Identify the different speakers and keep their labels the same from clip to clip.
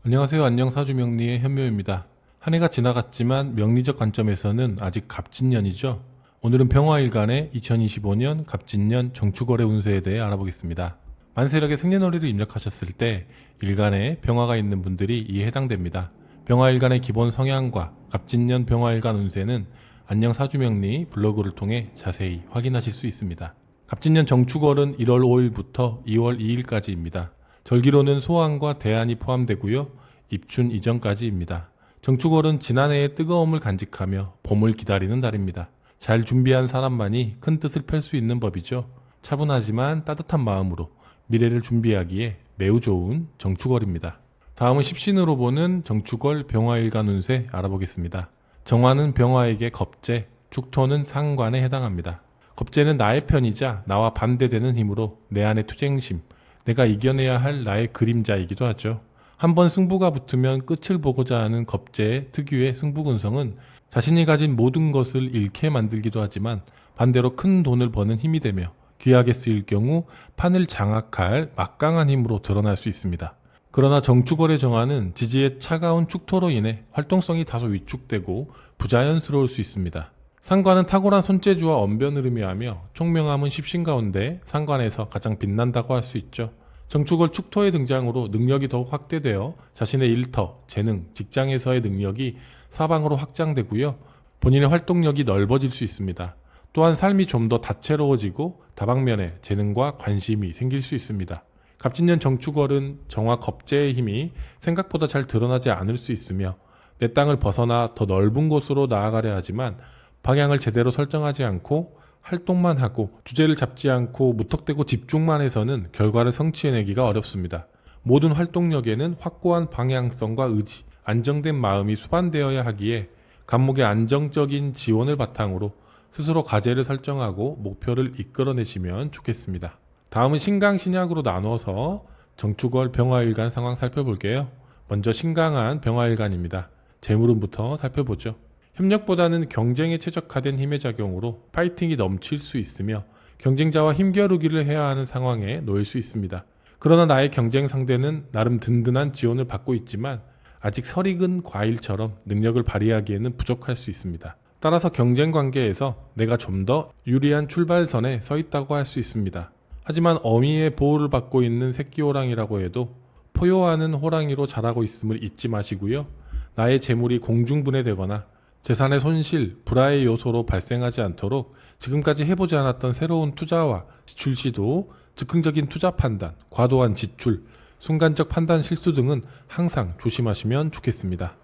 Speaker 1: 안녕하세요. 안녕사주명리의 현묘입니다. 한 해가 지나갔지만 명리적 관점에서는 아직 갑진년이죠. 오늘은 병화일간의 2025년 갑진년 정축월의 운세에 대해 알아보겠습니다. 만세력의 생년월일을 입력하셨을 때 일간에 병화가 있는 분들이 이에 해당됩니다. 병화일간의 기본 성향과 갑진년 병화일간 운세는 안녕사주명리 블로그를 통해 자세히 확인하실 수 있습니다. 갑진년 정축월은 1월 5일부터 2월 2일까지입니다. 절기로는 소환과 대안이 포함되고요. 입춘 이전까지입니다. 정축월은 지난해의 뜨거움을 간직하며 봄을 기다리는 달입니다. 잘 준비한 사람만이 큰 뜻을 펼 수 있는 법이죠. 차분하지만 따뜻한 마음으로 미래를 준비하기에 매우 좋은 정축월입니다. 다음은 십신으로 보는 정축월 병화일간 운세 알아보겠습니다. 정화는 병화에게 겁재, 축토는 상관에 해당합니다. 겁재는 나의 편이자 나와 반대되는 힘으로 내 안의 투쟁심, 내가 이겨내야 할 나의 그림자이기도 하죠. 한번 승부가 붙으면 끝을 보고자 하는 겁재의 특유의 승부근성은 자신이 가진 모든 것을 잃게 만들기도 하지만 반대로 큰 돈을 버는 힘이 되며 귀하게 쓰일 경우 판을 장악할 막강한 힘으로 드러날 수 있습니다. 그러나 정축월의 정화는 지지의 차가운 축토로 인해 활동성이 다소 위축되고 부자연스러울 수 있습니다. 상관은 탁월한 손재주와 언변을 의미하며 총명함은 십신 가운데 상관에서 가장 빛난다고 할 수 있죠. 정축월 축토의 등장으로 능력이 더욱 확대되어 자신의 일터, 재능, 직장에서의 능력이 사방으로 확장되고요. 본인의 활동력이 넓어질 수 있습니다. 또한 삶이 좀 더 다채로워지고 다방면에 재능과 관심이 생길 수 있습니다. 갑진년 정축월은 정화 겁재의 힘이 생각보다 잘 드러나지 않을 수 있으며 내 땅을 벗어나 더 넓은 곳으로 나아가려 하지만 방향을 제대로 설정하지 않고 활동만 하고 주제를 잡지 않고 무턱대고 집중만 해서는 결과를 성취해내기가 어렵습니다. 모든 활동력에는 확고한 방향성과 의지, 안정된 마음이 수반되어야 하기에 간목의 안정적인 지원을 바탕으로 스스로 과제를 설정하고 목표를 이끌어내시면 좋겠습니다. 다음은 신강 신약으로 나눠서 정축월 병화일간 상황 살펴볼게요. 먼저 신강한 병화일간입니다. 재물운부터 살펴보죠. 협력보다는 경쟁에 최적화된 힘의 작용으로 파이팅이 넘칠 수 있으며 경쟁자와 힘겨루기를 해야 하는 상황에 놓일 수 있습니다. 그러나 나의 경쟁 상대는 나름 든든한 지원을 받고 있지만 아직 설익은 과일처럼 능력을 발휘하기에는 부족할 수 있습니다. 따라서 경쟁 관계에서 내가 좀 더 유리한 출발선에 서 있다고 할 수 있습니다. 하지만 어미의 보호를 받고 있는 새끼 호랑이라고 해도 포효하는 호랑이로 자라고 있음을 잊지 마시고요. 나의 재물이 공중분해되거나 재산의 손실, 불화의 요소로 발생하지 않도록 지금까지 해보지 않았던 새로운 투자와 지출 시도, 즉흥적인 투자 판단, 과도한 지출, 순간적 판단 실수 등은 항상 조심하시면 좋겠습니다.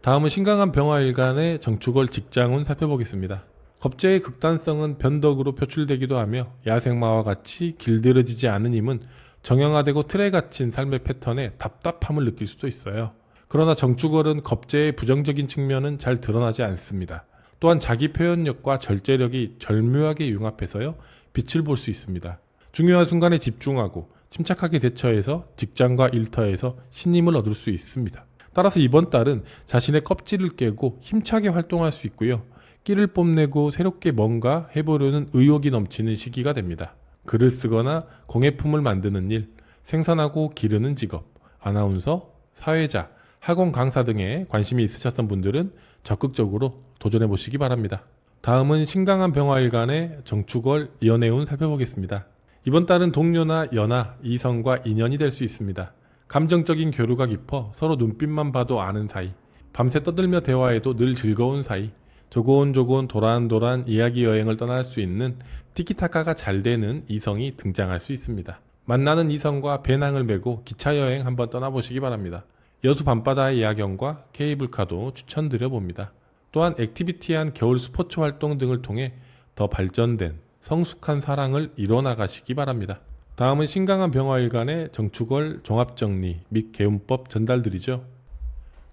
Speaker 1: 다음은 신강한 병화일간의 정축월 직장운 살펴보겠습니다. 겁재의 극단성은 변덕으로 표출되기도 하며 야생마와 같이 길들여지지 않은 힘은 정형화되고 틀에 갇힌 삶의 패턴에 답답함을 느낄 수도 있어요. 그러나 정축월은 겁재의 부정적인 측면은 잘 드러나지 않습니다. 또한 자기 표현력과 절제력이 절묘하게 융합해서요, 빛을 볼 수 있습니다. 중요한 순간에 집중하고 침착하게 대처해서 직장과 일터에서 신임을 얻을 수 있습니다. 따라서 이번 달은 자신의 껍질을 깨고 힘차게 활동할 수 있고요. 끼를 뽐내고 새롭게 뭔가 해보려는 의욕이 넘치는 시기가 됩니다. 글을 쓰거나 공예품을 만드는 일, 생산하고 기르는 직업, 아나운서, 사회자, 학원 강사 등에 관심이 있으셨던 분들은 적극적으로 도전해 보시기 바랍니다. 다음은 신강한 병화일간의 정축월 연애운 살펴보겠습니다. 이번 달은 동료나 연하, 이성과 인연이 될 수 있습니다. 감정적인 교류가 깊어 서로 눈빛만 봐도 아는 사이, 밤새 떠들며 대화해도 늘 즐거운 사이, 조곤조곤 도란도란 이야기 여행을 떠날 수 있는 티키타카가 잘 되는 이성이 등장할 수 있습니다. 만나는 이성과 배낭을 메고 기차 여행 한번 떠나보시기 바랍니다. 여수 밤바다의 야경과 케이블카도 추천드려 봅니다. 또한 액티비티한 겨울 스포츠 활동 등을 통해 더 발전된 성숙한 사랑을 이뤄나가시기 바랍니다. 다음은 신강한 병화일간의 정축월 종합정리 및 개운법 전달드리죠.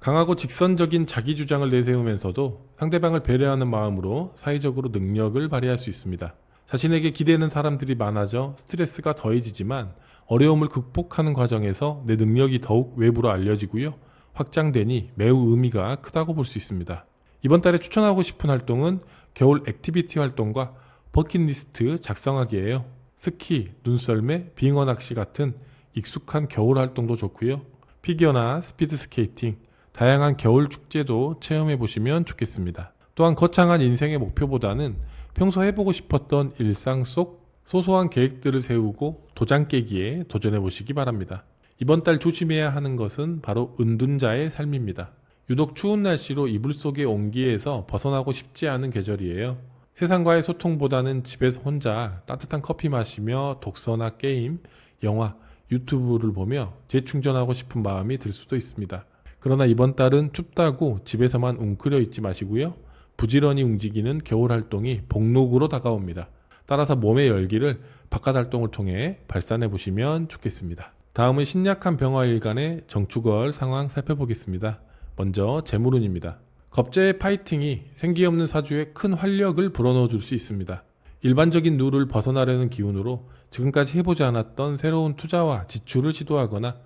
Speaker 1: 강하고 직선적인 자기 주장을 내세우면서도 상대방을 배려하는 마음으로 사회적으로 능력을 발휘할 수 있습니다. 자신에게 기대는 사람들이 많아져 스트레스가 더해지지만 어려움을 극복하는 과정에서 내 능력이 더욱 외부로 알려지고요. 확장되니 매우 의미가 크다고 볼 수 있습니다. 이번 달에 추천하고 싶은 활동은 겨울 액티비티 활동과 버킷리스트 작성하기예요. 스키, 눈썰매, 빙어 낚시 같은 익숙한 겨울 활동도 좋고요. 피겨나 스피드 스케이팅, 다양한 겨울 축제도 체험해 보시면 좋겠습니다. 또한 거창한 인생의 목표보다는 평소 해보고 싶었던 일상 속 소소한 계획들을 세우고 도장 깨기에 도전해 보시기 바랍니다. 이번 달 조심해야 하는 것은 바로 은둔자의 삶입니다. 유독 추운 날씨로 이불 속의 온기에서 벗어나고 싶지 않은 계절이에요. 세상과의 소통보다는 집에서 혼자 따뜻한 커피 마시며 독서나 게임, 영화, 유튜브를 보며 재충전하고 싶은 마음이 들 수도 있습니다. 그러나 이번 달은 춥다고 집에서만 웅크려 있지 마시고요. 부지런히 움직이는 겨울 활동이 복록으로 다가옵니다. 따라서 몸의 열기를 바깥 활동을 통해 발산해 보시면 좋겠습니다. 다음은 신약한 병화일간의 정축월 상황 살펴보겠습니다. 먼저 재물운입니다. 겁재의 파이팅이 생기 없는 사주에 큰 활력을 불어넣어 줄 수 있습니다. 일반적인 룰을 벗어나려는 기운으로 지금까지 해보지 않았던 새로운 투자와 지출을 시도하거나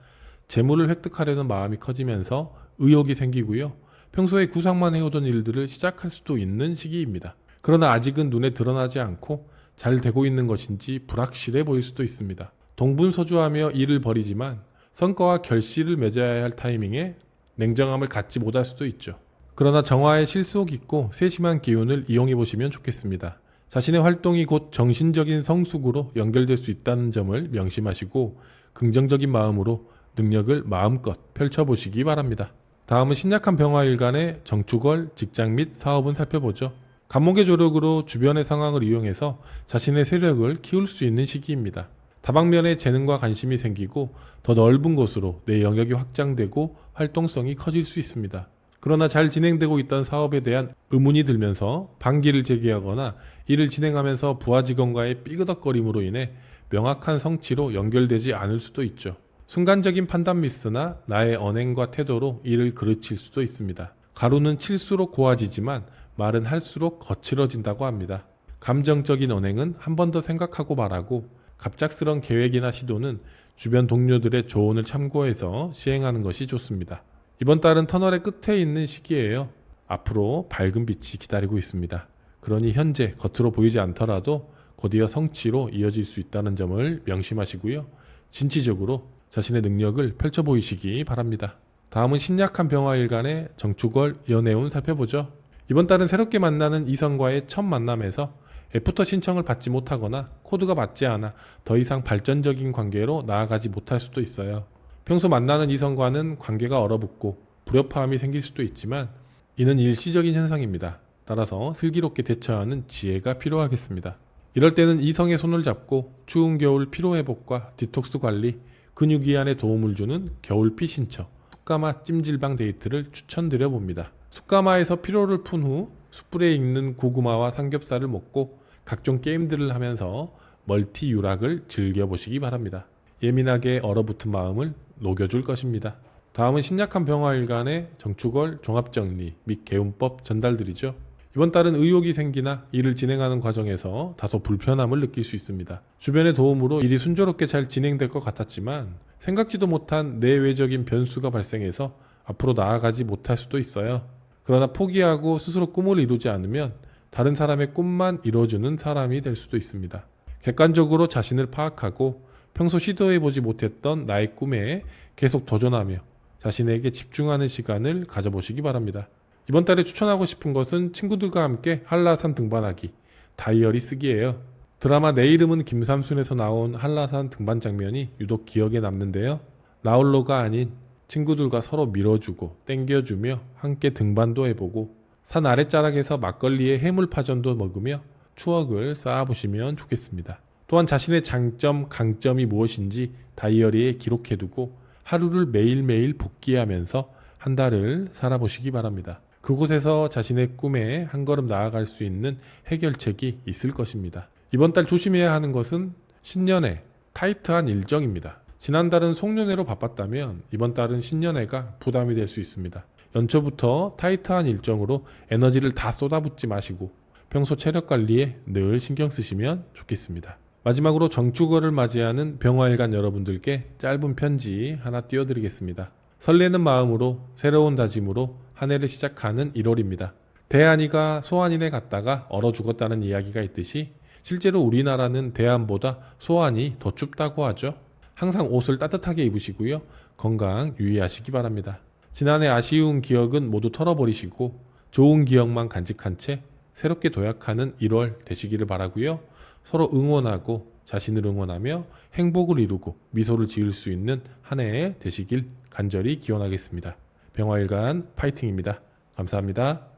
Speaker 1: 재물을 획득하려는 마음이 커지면서 의욕이 생기고요. 평소에 구상만 해오던 일들을 시작할 수도 있는 시기입니다. 그러나 아직은 눈에 드러나지 않고 잘 되고 있는 것인지 불확실해 보일 수도 있습니다. 동분서주하며 일을 벌이지만 성과와 결실을 맺어야 할 타이밍에 냉정함을 갖지 못할 수도 있죠. 그러나 정화의 실속 있고 세심한 기운을 이용해 보시면 좋겠습니다. 자신의 활동이 곧 정신적인 성숙으로 연결될 수 있다는 점을 명심하시고 긍정적인 마음으로 능력을 마음껏 펼쳐보시기 바랍니다. 다음은 신약한 병화일간의 정축월 직장 및 사업은 살펴보죠. 간목의 조력으로 주변의 상황을 이용해서 자신의 세력을 키울 수 있는 시기입니다. 다방면에 재능과 관심이 생기고 더 넓은 곳으로 내 영역이 확장되고 활동성이 커질 수 있습니다. 그러나 잘 진행되고 있던 사업에 대한 의문이 들면서 반기를 제기하거나 이를 진행하면서 부하 직원과의 삐그덕거림으로 인해 명확한 성취로 연결되지 않을 수도 있죠. 순간적인 판단 미스나 나의 언행과 태도로 이를 그르칠 수도 있습니다. 가루는 칠수록 고와지지만 말은 할수록 거칠어진다고 합니다. 감정적인 언행은 한 번 더 생각하고 말하고 갑작스런 계획이나 시도는 주변 동료들의 조언을 참고해서 시행하는 것이 좋습니다. 이번 달은 터널의 끝에 있는 시기예요. 앞으로 밝은 빛이 기다리고 있습니다. 그러니 현재 겉으로 보이지 않더라도 곧이어 성취로 이어질 수 있다는 점을 명심하시고요. 진취적으로 자신의 능력을 펼쳐 보이시기 바랍니다. 다음은 신약한 병화일간의 정축월 연애운 살펴보죠. 이번 달은 새롭게 만나는 이성과의 첫 만남에서 애프터 신청을 받지 못하거나 코드가 맞지 않아 더 이상 발전적인 관계로 나아가지 못할 수도 있어요. 평소 만나는 이성과는 관계가 얼어붙고 불협화음이 생길 수도 있지만 이는 일시적인 현상입니다. 따라서 슬기롭게 대처하는 지혜가 필요하겠습니다. 이럴 때는 이성의 손을 잡고 추운 겨울 피로회복과 디톡스 관리, 근육이완에 도움을 주는 겨울피 신청, 숯가마 찜질방 데이트를 추천드려 봅니다. 숯가마에서 피로를 푼 후 숯불에 익는 고구마와 삼겹살을 먹고 각종 게임들을 하면서 멀티 유락을 즐겨보시기 바랍니다. 예민하게 얼어붙은 마음을 녹여줄 것입니다. 다음은 신약한 병화일간의 정축월 종합정리 및 개운법 전달드리죠. 이번 달은 의욕이 생기나 일을 진행하는 과정에서 다소 불편함을 느낄 수 있습니다. 주변의 도움으로 일이 순조롭게 잘 진행될 것 같았지만 생각지도 못한 내외적인 변수가 발생해서 앞으로 나아가지 못할 수도 있어요. 그러나 포기하고 스스로 꿈을 이루지 않으면 다른 사람의 꿈만 이뤄주는 사람이 될 수도 있습니다. 객관적으로 자신을 파악하고 평소 시도해보지 못했던 나의 꿈에 계속 도전하며 자신에게 집중하는 시간을 가져보시기 바랍니다. 이번 달에 추천하고 싶은 것은 친구들과 함께 한라산 등반하기, 다이어리 쓰기예요. 드라마 내 이름은 김삼순에서 나온 한라산 등반 장면이 유독 기억에 남는데요. 나홀로가 아닌 친구들과 서로 밀어주고 땡겨주며 함께 등반도 해보고 산 아랫자락에서 막걸리에 해물파전도 먹으며 추억을 쌓아보시면 좋겠습니다. 또한 자신의 장점, 강점이 무엇인지 다이어리에 기록해두고 하루를 매일매일 복기하면서 한 달을 살아보시기 바랍니다. 그곳에서 자신의 꿈에 한 걸음 나아갈 수 있는 해결책이 있을 것입니다. 이번 달 조심해야 하는 것은 신년회, 타이트한 일정입니다. 지난달은 송년회로 바빴다면 이번 달은 신년회가 부담이 될 수 있습니다. 연초부터 타이트한 일정으로 에너지를 다 쏟아붓지 마시고 평소 체력 관리에 늘 신경 쓰시면 좋겠습니다. 마지막으로 정축월을 맞이하는 병화일간 여러분들께 짧은 편지 하나 띄워드리겠습니다. 설레는 마음으로 새로운 다짐으로 한 해를 시작하는 1월입니다. 대한이가 소환인에 갔다가 얼어 죽었다는 이야기가 있듯이 실제로 우리나라는 대한보다 소환이 더 춥다고 하죠. 항상 옷을 따뜻하게 입으시고요. 건강 유의하시기 바랍니다. 지난해 아쉬운 기억은 모두 털어버리시고 좋은 기억만 간직한 채 새롭게 도약하는 1월 되시기를 바라고요. 서로 응원하고 자신을 응원하며 행복을 이루고 미소를 지을 수 있는 한 해 되시길 간절히 기원하겠습니다. 병화일간 파이팅입니다. 감사합니다.